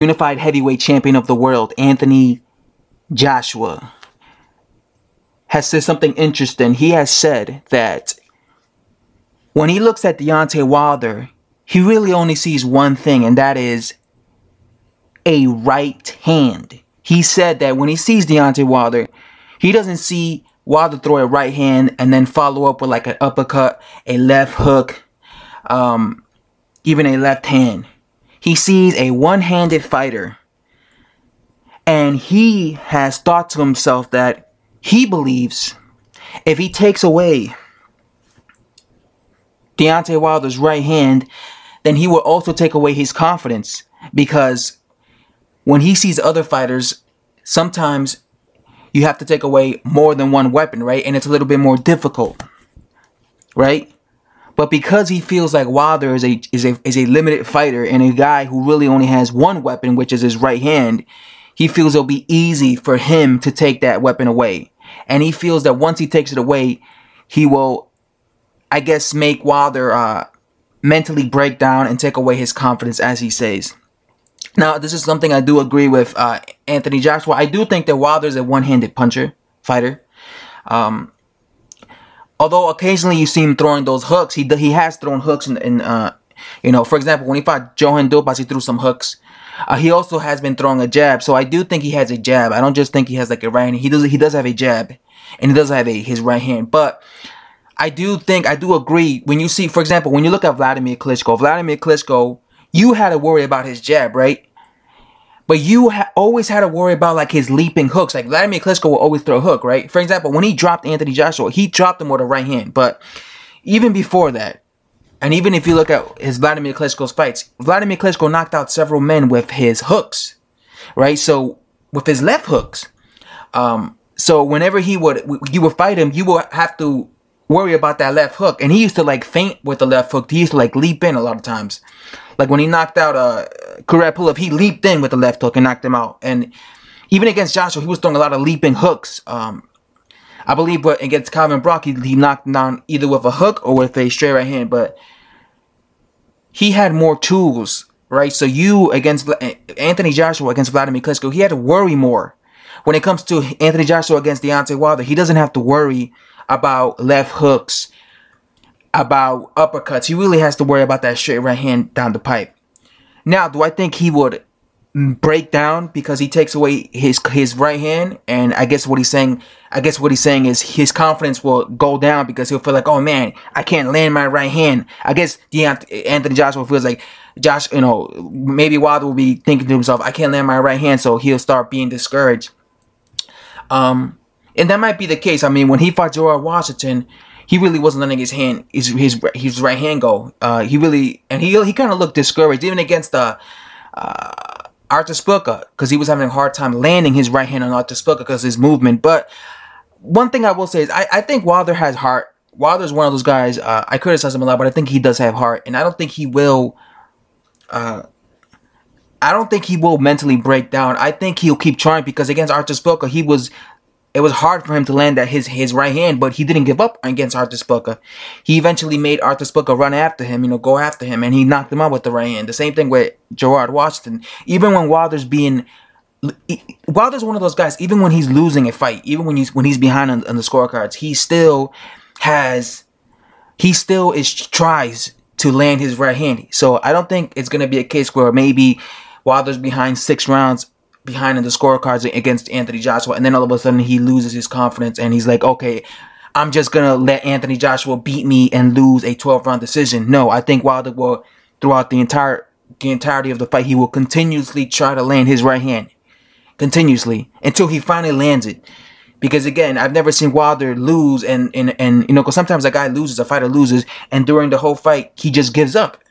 unified heavyweight champion of the world, Anthony Joshua, has said something interesting. He has said that when he looks at Deontay Wilder, he really only sees one thing, and that is a right hand. He said that when he sees Deontay Wilder, he doesn't see Wilder throw a right hand and then follow up with like an uppercut, a left hook, even a left hand. He sees a one-handed fighter, and he has thought to himself that he believes if he takes away Deontay Wilder's right hand, then he will also take away his confidence, because when he sees other fighters, sometimes you have to take away more than one weapon, right? And it's a little bit more difficult, right? But because he feels like Wilder is a limited fighter and a guy who really only has one weapon, which is his right hand, he feels it'll be easy for him to take that weapon away. And he feels that once he takes it away, he will, I guess, make Wilder mentally break down and take away his confidence, as he says. Now, this is something I do agree with Anthony Joshua. I do think that Wilder's a one-handed fighter. Although occasionally you see him throwing those hooks, he has thrown hooks in for example, when he fought Johan Dupas, he threw some hooks. He also has been throwing a jab, so I do think he has a jab. I don't just think he has like a right hand. He does have a jab, and he does have his right hand. But I do agree when you see, for example, when you look at Vladimir Klitschko, you had to worry about his jab, right? But you always had to worry about like his leaping hooks. Like Vladimir Klitschko will always throw a hook, right? For example, when he dropped Anthony Joshua, he dropped him with a right hand. But even before that, and even if you look at his Vladimir Klitschko's fights, Vladimir Klitschko knocked out several men with his hooks, right? So with his left hooks. So whenever you would fight him, you would have to worry about that left hook. And he used to like feint with the left hook. He used to like leap in a lot of times. Like when he knocked out Kurat Pulev, he leaped in with the left hook and knocked him out. And even against Joshua, he was throwing a lot of leaping hooks. I believe against Calvin Brock, he knocked him down either with a hook or with a straight right hand. But he had more tools, right? So against Anthony Joshua against Vladimir Klitschko, he had to worry more. When it comes to Anthony Joshua against Deontay Wilder, he doesn't have to worry about left hooks, about uppercuts. He really has to worry about that straight right hand down the pipe. Now, do I think he would break down because he takes away his right hand? And I guess what he's saying is his confidence will go down because he'll feel like, oh man, I can't land my right hand. I guess Anthony Joshua feels like maybe Wilder will be thinking to himself, I can't land my right hand, so he'll start being discouraged. And that might be the case. I mean, when he fought Gerard Washington, he really wasn't letting his right hand go. He kind of looked discouraged, even against Artur Szpilka, because he was having a hard time landing his right hand on Artur Szpilka because of his movement. But one thing I will say is I think Wilder has heart. Wilder's one of those guys, I criticize him a lot, but I think he does have heart. And I don't think he will mentally break down. I think he'll keep trying because against Artur Szpilka, it was hard for him to land his right hand, but he didn't give up against Artur Szpilka. He eventually made Artur Szpilka run after him, go after him, and he knocked him out with the right hand. The same thing with Gerard Washington. Even when Wilder's one of those guys, even when he's losing a fight, even when he's behind on the scorecards, he still tries to land his right hand. So I don't think it's going to be a case where maybe Wilder's behind 6 rounds behind in the scorecards against Anthony Joshua, and then all of a sudden he loses his confidence and he's like, okay, I'm just gonna let Anthony Joshua beat me and lose a 12-round decision. No, I think Wilder will, throughout the entirety of the fight, he will continuously try to land his right hand, continuously, until he finally lands it. Because again, I've never seen Wilder lose and because sometimes a fighter loses, and during the whole fight he just gives up,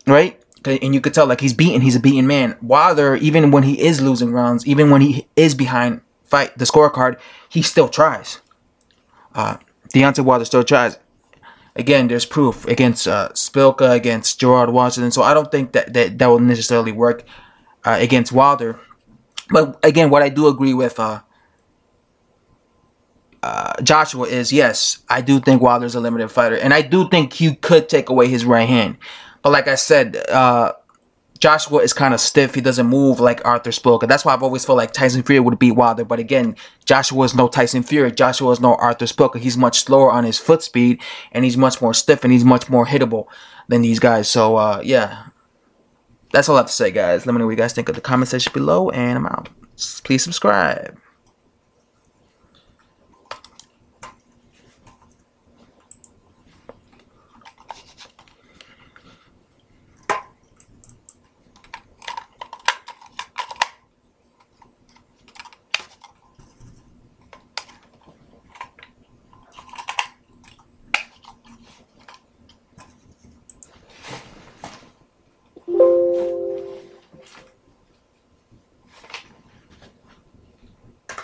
right? And you could tell, like, he's a beaten man. Wilder, even when he is losing rounds, even when he is behind the scorecard, he still tries. Deontay Wilder still tries. Again, there's proof against Szpilka, against Gerard Washington. So I don't think that will necessarily work against Wilder. But again, what I do agree with Joshua is, yes, I do think Wilder's a limited fighter. And I do think he could take away his right hand. But like I said, Joshua is kind of stiff. He doesn't move like Arthur Spoke. That's why I've always felt like Tyson Fury would beat Wilder. But again, Joshua is no Tyson Fury. Joshua is no Arthur Spoke. He's much slower on his foot speed, and he's much more stiff, and he's much more hittable than these guys. So, yeah. That's all I have to say, guys. Let me know what you guys think of the comment section below, and I'm out. Please subscribe.